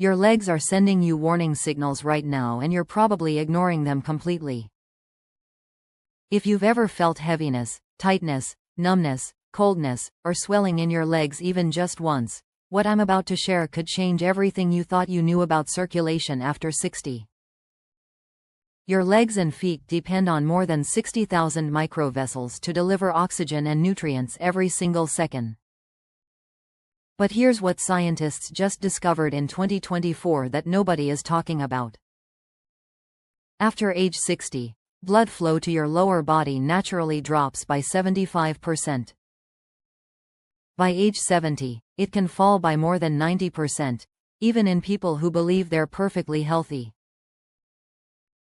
Your legs are sending you warning signals right now, and you're probably ignoring them completely. If you've ever felt heaviness, tightness, numbness, coldness, or swelling in your legs even just once, what I'm about to share could change everything you thought you knew about circulation after 60. Your legs and feet depend on more than 60,000 microvessels to deliver oxygen and nutrients every single second. But here's what scientists just discovered in 2024 that nobody is talking about. After age 60, blood flow to your lower body naturally drops by 75%. By age 70, it can fall by more than 90%, even in people who believe they're perfectly healthy.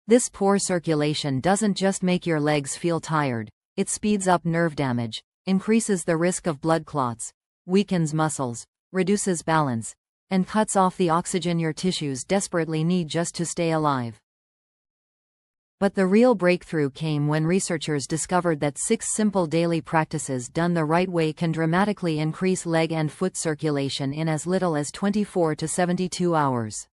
This poor circulation doesn't just make your legs feel tired, it speeds up nerve damage, increases the risk of blood clots, weakens muscles, reduces balance, and cuts off the oxygen your tissues desperately need just to stay alive. But the real breakthrough came when researchers discovered that 6 simple daily practices done the right way can dramatically increase leg and foot circulation in as little as 24 to 72 hours.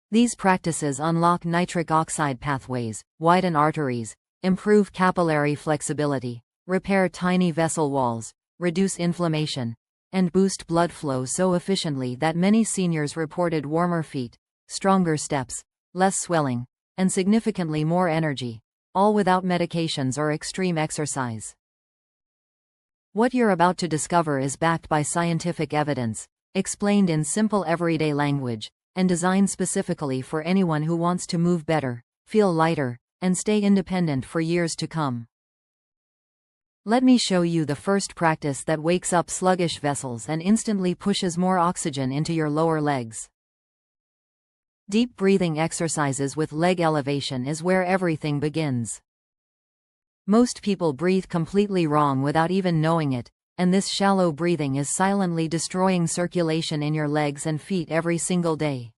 These practices unlock nitric oxide pathways, widen arteries, improve capillary flexibility, repair tiny vessel walls, reduce inflammation, and boost blood flow so efficiently that many seniors reported warmer feet, stronger steps, less swelling, and significantly more energy, all without medications or extreme exercise. What you're about to discover is backed by scientific evidence, explained in simple everyday language, and designed specifically for anyone who wants to move better, feel lighter, and stay independent for years to come. Let me show you the first practice that wakes up sluggish vessels and instantly pushes more oxygen into your lower legs. Deep breathing exercises with leg elevation is where everything begins. Most people breathe completely wrong without even knowing it, and this shallow breathing is silently destroying circulation in your legs and feet every single day.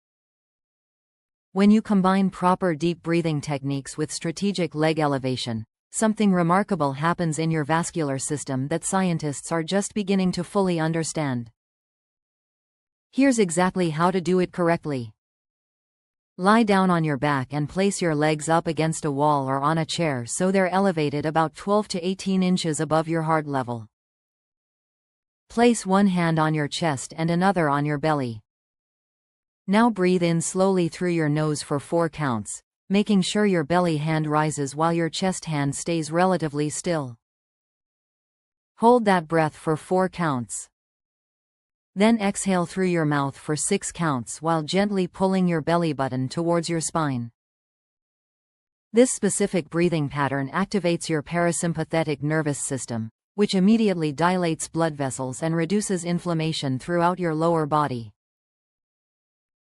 When you combine proper deep breathing techniques with strategic leg elevation, something remarkable happens in your vascular system that scientists are just beginning to fully understand. Here's exactly how to do it correctly. Lie down on your back and place your legs up against a wall or on a chair so they're elevated about 12 to 18 inches above your heart level. Place one hand on your chest and another on your belly. Now breathe in slowly through your nose for 4 counts, making sure your belly hand rises while your chest hand stays relatively still. Hold that breath for 4 counts. Then exhale through your mouth for 6 counts while gently pulling your belly button towards your spine. This specific breathing pattern activates your parasympathetic nervous system, which immediately dilates blood vessels and reduces inflammation throughout your lower body.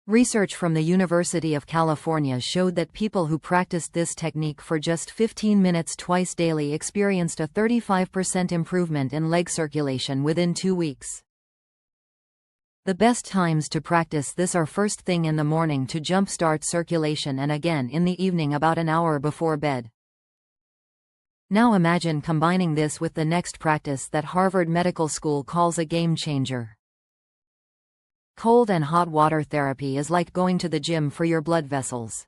Research from the University of California showed that people who practiced this technique for just 15 minutes twice daily experienced a 35% improvement in leg circulation within 2 weeks. The best times to practice this are first thing in the morning to jumpstart circulation and again in the evening about an hour before bed. Now imagine combining this with the next practice that Harvard Medical School calls a game changer. Cold and hot water therapy is like going to the gym for your blood vessels.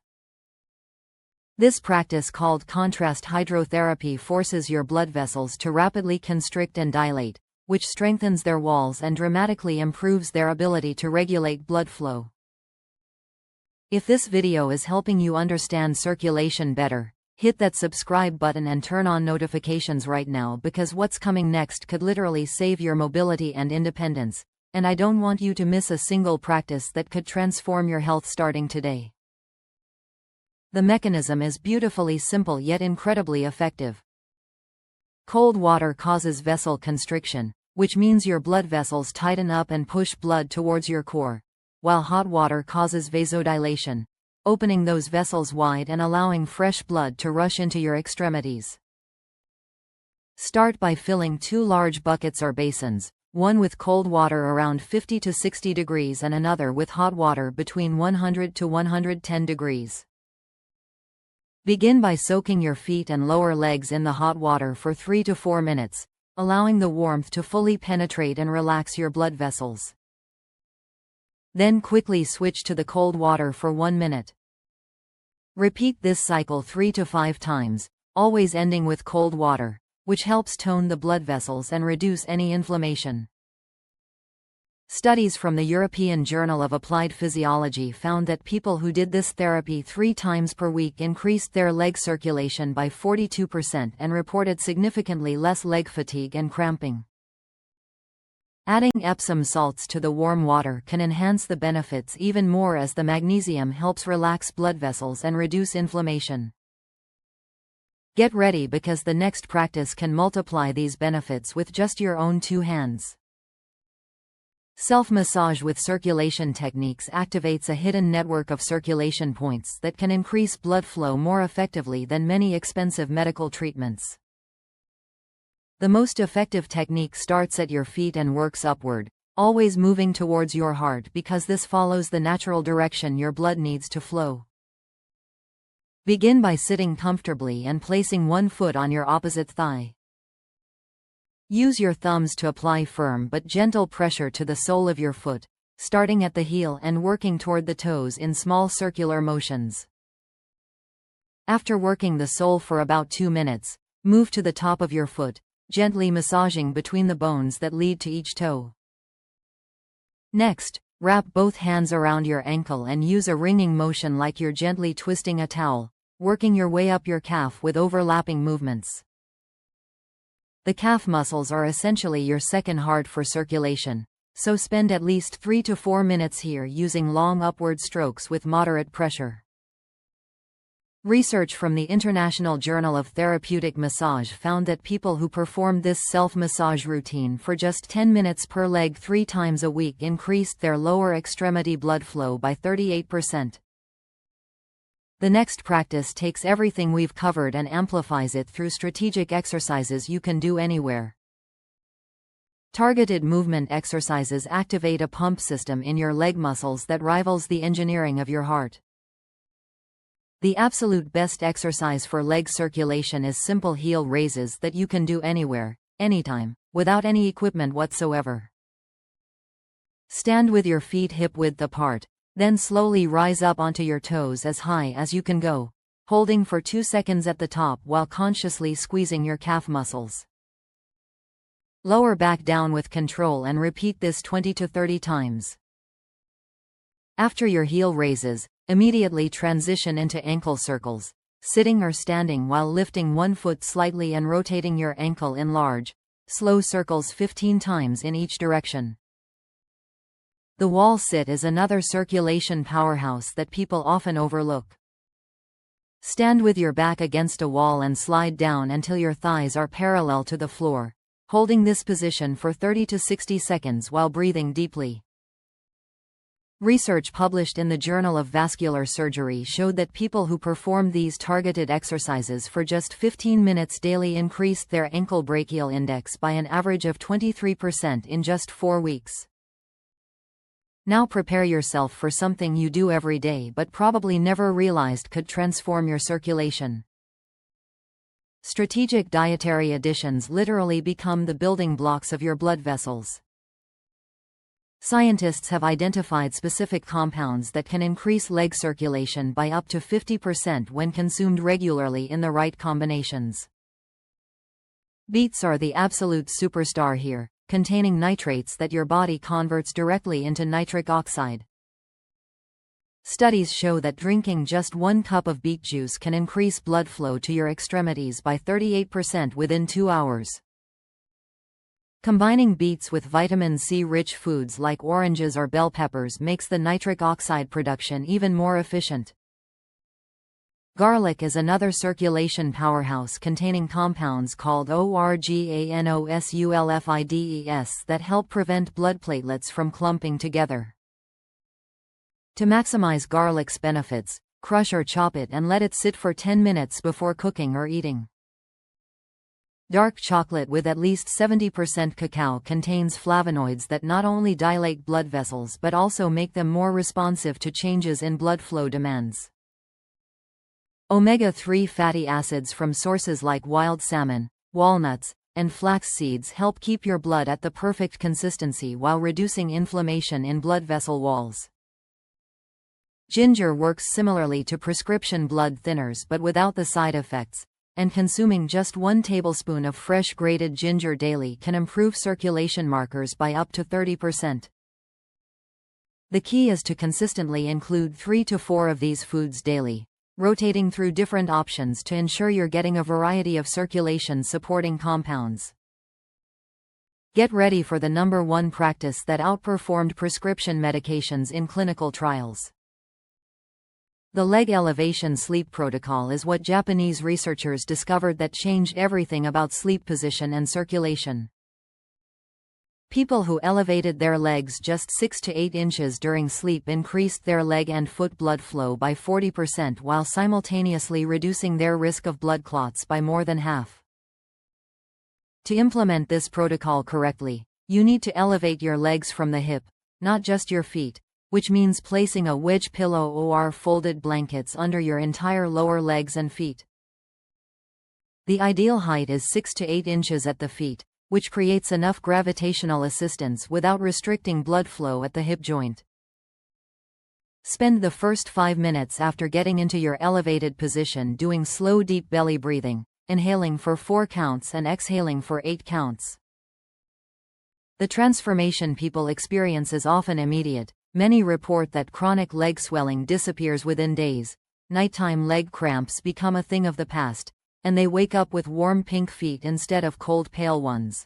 This practice called contrast hydrotherapy forces your blood vessels to rapidly constrict and dilate, which strengthens their walls and dramatically improves their ability to regulate blood flow. If this video is helping you understand circulation better, hit that subscribe button and turn on notifications right now because what's coming next could literally save your mobility and independence, and I don't want you to miss a single practice that could transform your health starting today. The mechanism is beautifully simple yet incredibly effective. Cold water causes vessel constriction, which means your blood vessels tighten up and push blood towards your core, while hot water causes vasodilation, opening those vessels wide and allowing fresh blood to rush into your extremities. Start by filling 2 large buckets or basins, one with cold water around 50 to 60 degrees and another with hot water between 100 to 110 degrees. Begin by soaking your feet and lower legs in the hot water for 3 to 4 minutes, allowing the warmth to fully penetrate and relax your blood vessels. Then quickly switch to the cold water for 1 minute. Repeat this cycle 3 to 5 times, always ending with cold water, which helps tone the blood vessels and reduce any inflammation. Studies from the European Journal of Applied Physiology found that people who did this therapy 3 times per week increased their leg circulation by 42% and reported significantly less leg fatigue and cramping. Adding Epsom salts to the warm water can enhance the benefits even more, as the magnesium helps relax blood vessels and reduce inflammation. Get ready, because the next practice can multiply these benefits with just your own 2 hands. Self-massage with circulation techniques activates a hidden network of circulation points that can increase blood flow more effectively than many expensive medical treatments. The most effective technique starts at your feet and works upward, always moving towards your heart, because this follows the natural direction your blood needs to flow. Begin by sitting comfortably and placing one foot on your opposite thigh. Use your thumbs to apply firm but gentle pressure to the sole of your foot, starting at the heel and working toward the toes in small circular motions. After working the sole for about 2 minutes, move to the top of your foot, gently massaging between the bones that lead to each toe. Next, wrap both hands around your ankle and use a ringing motion like you're gently twisting a towel, working your way up your calf with overlapping movements. The calf muscles are essentially your second heart for circulation, so spend at least 3 to 4 minutes here using long upward strokes with moderate pressure. Research from the International Journal of Therapeutic Massage found that people who performed this self-massage routine for just 10 minutes per leg 3 times a week increased their lower extremity blood flow by 38%. The next practice takes everything we've covered and amplifies it through strategic exercises you can do anywhere. Targeted movement exercises activate a pump system in your leg muscles that rivals the engineering of your heart. The absolute best exercise for leg circulation is simple heel raises that you can do anywhere, anytime, without any equipment whatsoever. Stand with your feet hip-width apart, then slowly rise up onto your toes as high as you can go, holding for 2 seconds at the top while consciously squeezing your calf muscles. Lower back down with control and repeat this 20 to 30 times. After your heel raises, immediately transition into ankle circles, sitting or standing while lifting one foot slightly and rotating your ankle in large, slow circles 15 times in each direction. The wall sit is another circulation powerhouse that people often overlook. Stand with your back against a wall and slide down until your thighs are parallel to the floor, holding this position for 30 to 60 seconds while breathing deeply. Research published in the Journal of Vascular Surgery showed that people who performed these targeted exercises for just 15 minutes daily increased their ankle brachial index by an average of 23% in just 4 weeks. Now prepare yourself for something you do every day but probably never realized could transform your circulation. Strategic dietary additions literally become the building blocks of your blood vessels. Scientists have identified specific compounds that can increase leg circulation by up to 50% when consumed regularly in the right combinations. Beets are the absolute superstar here, containing nitrates that your body converts directly into nitric oxide. Studies show that drinking just 1 cup of beet juice can increase blood flow to your extremities by 38% within 2 hours. Combining beets with vitamin C-rich foods like oranges or bell peppers makes the nitric oxide production even more efficient. Garlic is another circulation powerhouse containing compounds called organosulfides that help prevent blood platelets from clumping together. To maximize garlic's benefits, crush or chop it and let it sit for 10 minutes before cooking or eating. Dark chocolate with at least 70% cacao contains flavonoids that not only dilate blood vessels but also make them more responsive to changes in blood flow demands. Omega-3 fatty acids from sources like wild salmon, walnuts, and flax seeds help keep your blood at the perfect consistency while reducing inflammation in blood vessel walls. Ginger works similarly to prescription blood thinners but without the side effects, and consuming just 1 tablespoon of fresh grated ginger daily can improve circulation markers by up to 30%. The key is to consistently include 3 to 4 of these foods daily, rotating through different options to ensure you're getting a variety of circulation-supporting compounds. Get ready for the #1 practice that outperformed prescription medications in clinical trials. The leg elevation sleep protocol is what Japanese researchers discovered that changed everything about sleep position and circulation. People who elevated their legs just 6 to 8 inches during sleep increased their leg and foot blood flow by 40% while simultaneously reducing their risk of blood clots by more than half. To implement this protocol correctly, you need to elevate your legs from the hip, not just your feet, which means placing a wedge pillow or folded blankets under your entire lower legs and feet. The ideal height is 6 to 8 inches at the feet, which creates enough gravitational assistance without restricting blood flow at the hip joint. Spend the first 5 minutes after getting into your elevated position doing slow deep belly breathing, inhaling for 4 counts and exhaling for 8 counts. The transformation people experience is often immediate. Many report that chronic leg swelling disappears within days, nighttime leg cramps become a thing of the past, and they wake up with warm pink feet instead of cold pale ones.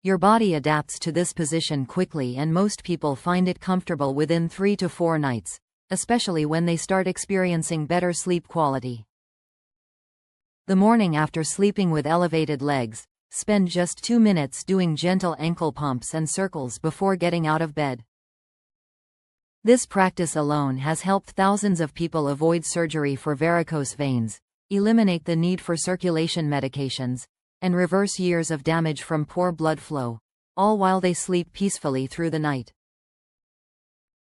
Your body adapts to this position quickly and most people find it comfortable within 3 to 4 nights, especially when they start experiencing better sleep quality. The morning after sleeping with elevated legs, spend just 2 minutes doing gentle ankle pumps and circles before getting out of bed. This practice alone has helped thousands of people avoid surgery for varicose veins, eliminate the need for circulation medications, and reverse years of damage from poor blood flow, all while they sleep peacefully through the night.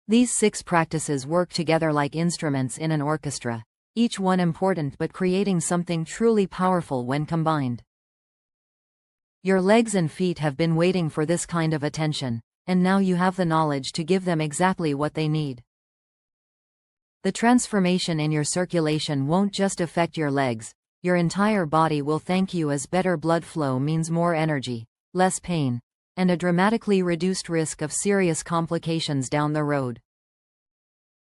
These 6 practices work together like instruments in an orchestra, each one important but creating something truly powerful when combined. Your legs and feet have been waiting for this kind of attention, and now you have the knowledge to give them exactly what they need. The transformation in your circulation won't just affect your legs, your entire body will thank you as better blood flow means more energy, less pain, and a dramatically reduced risk of serious complications down the road.